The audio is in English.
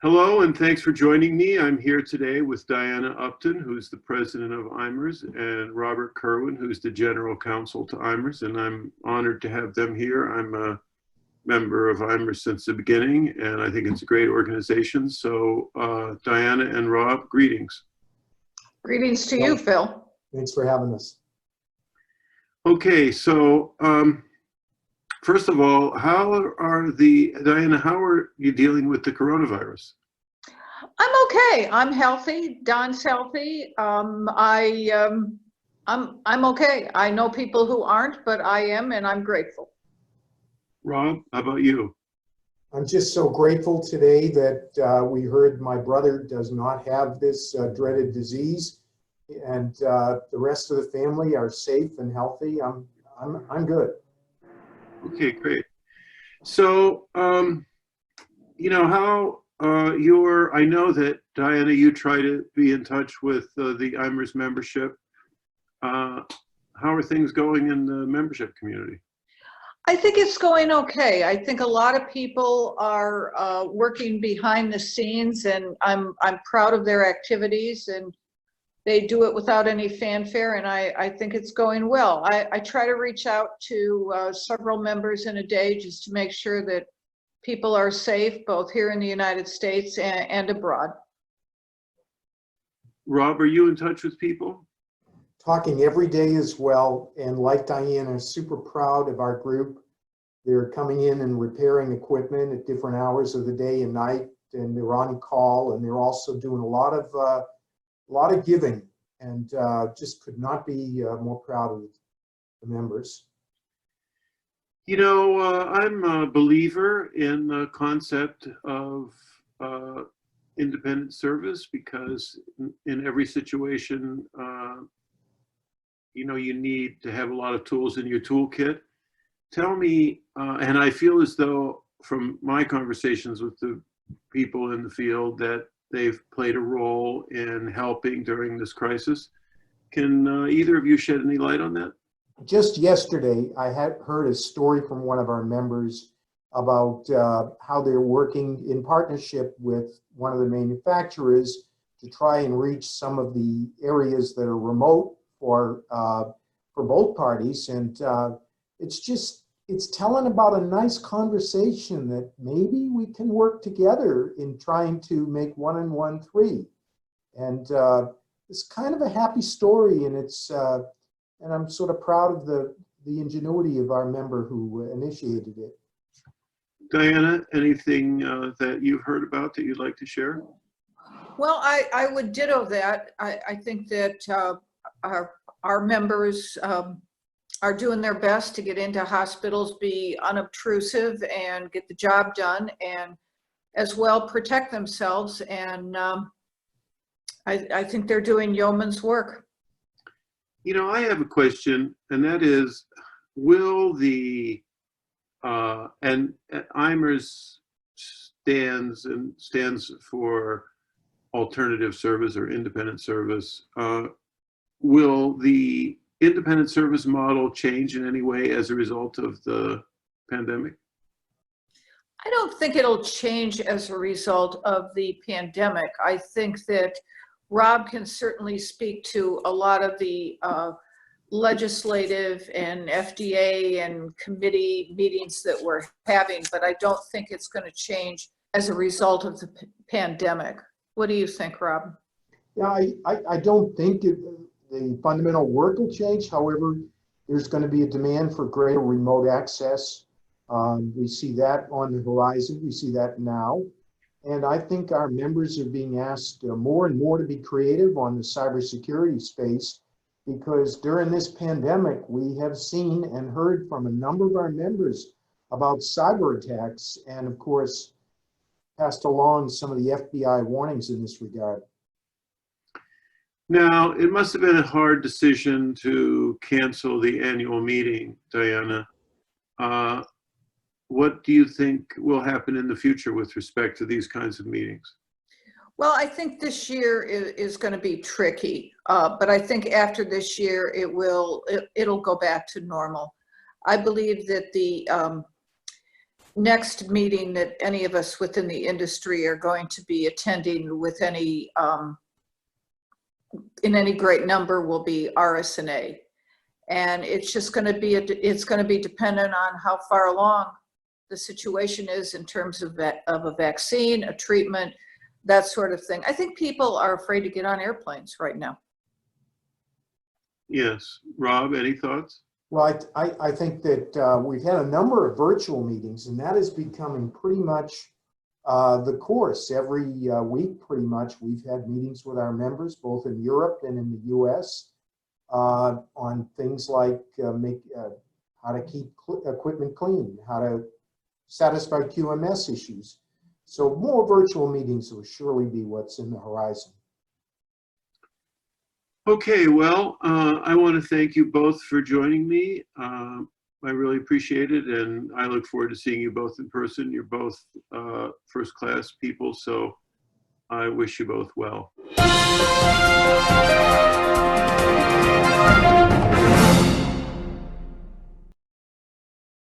Hello, and thanks for joining me. I'm here today with Diana Upton, who's the president of IAMERS, and Robert Kerwin, who's the general counsel to IAMERS, and I'm honored to have them here. I'm a member of IAMERS since the beginning, and I think it's a great organization. So Diana and Rob, greetings. Greetings to you, Phil. Thanks for having us. Okay, so first of all, Diana, how are you dealing with the coronavirus? I'm okay. I'm healthy. Don's healthy. I'm okay. I know people who aren't, but I am, and I'm grateful. Rob, how about you? I'm just so grateful today that we heard my brother does not have this dreaded disease, and the rest of the family are safe and healthy. I'm good. Okay, great. So, you know how I know that Diana, you try to be in touch with the IAMERS membership. How are things going in the membership community? I think it's going okay. I think a lot of people are working behind the scenes, and I'm proud of their activities, and they do it without any fanfare, and I think it's going well. I try to reach out to several members in a day just to make sure that people are safe, both here in the United States and abroad. Rob, are you in touch with people? Talking every day as well, and like Diana, super proud of our group. They're coming in and repairing equipment at different hours of the day and night, and they're on call, and they're also doing a lot of giving, and just could not be more proud of the members. You know, I'm a believer in the concept of independent service because in every situation, you know, you need to have a lot of tools in your toolkit. Tell me, and I feel as though from my conversations with the people in the field that they've played a role in helping during this crisis. Can either of you shed any light on that? Just yesterday, I had heard a story from one of our members about how they're working in partnership with one of the manufacturers to try and reach some of the areas that are remote for both parties. And it's telling about a nice conversation that maybe we can work together in trying to make 1 and 1 3. And it's kind of a happy story, and and I'm sort of proud of the ingenuity of our member who initiated it. Diana, anything that you've heard about that you'd like to share? Well, I would ditto that. I think that our members are doing their best to get into hospitals, be unobtrusive, and get the job done, and as well protect themselves. And I think they're doing yeoman's work. You know, I have a question, and that is, will the, and IAMERS stands for alternative service or independent service. Will the independent service model change in any way as a result of the pandemic? I don't think it'll change as a result of the pandemic. I think that Rob can certainly speak to a lot of the legislative and FDA and committee meetings that we're having, but I don't think it's going to change as a result of the pandemic. What do you think, Rob? Yeah, I don't think the fundamental work will change. However, there's going to be a demand for greater remote access. We see that on the horizon. We see that now. And I think our members are being asked more and more to be creative on the cybersecurity space, because during this pandemic, we have seen and heard from a number of our members about cyber attacks, and of course, passed along some of the FBI warnings in this regard. Now, it must have been a hard decision to cancel the annual meeting, Diana. What do you think will happen in the future with respect to these kinds of meetings? Well, I think this year is going to be tricky, but I think after this year it'll go back to normal. I believe that next meeting that any of us within the industry are going to be attending with any, in any great number will be RSNA. And it's just going to be, it's going to be dependent on how far along the situation is in terms of a vaccine, a treatment, that sort of thing. I think people are afraid to get on airplanes right now. Yes. Rob, any thoughts? Well, I think that we've had a number of virtual meetings, and that is becoming pretty much the course. Every week, pretty much, we've had meetings with our members, both in Europe and in the US, on things like how to keep equipment clean, how to satisfy QMS issues. So more virtual meetings will surely be what's in the horizon. Okay, well, I want to thank you both for joining me. I really appreciate it, and I look forward to seeing you both in person. You're both first-class people, so I wish you both well.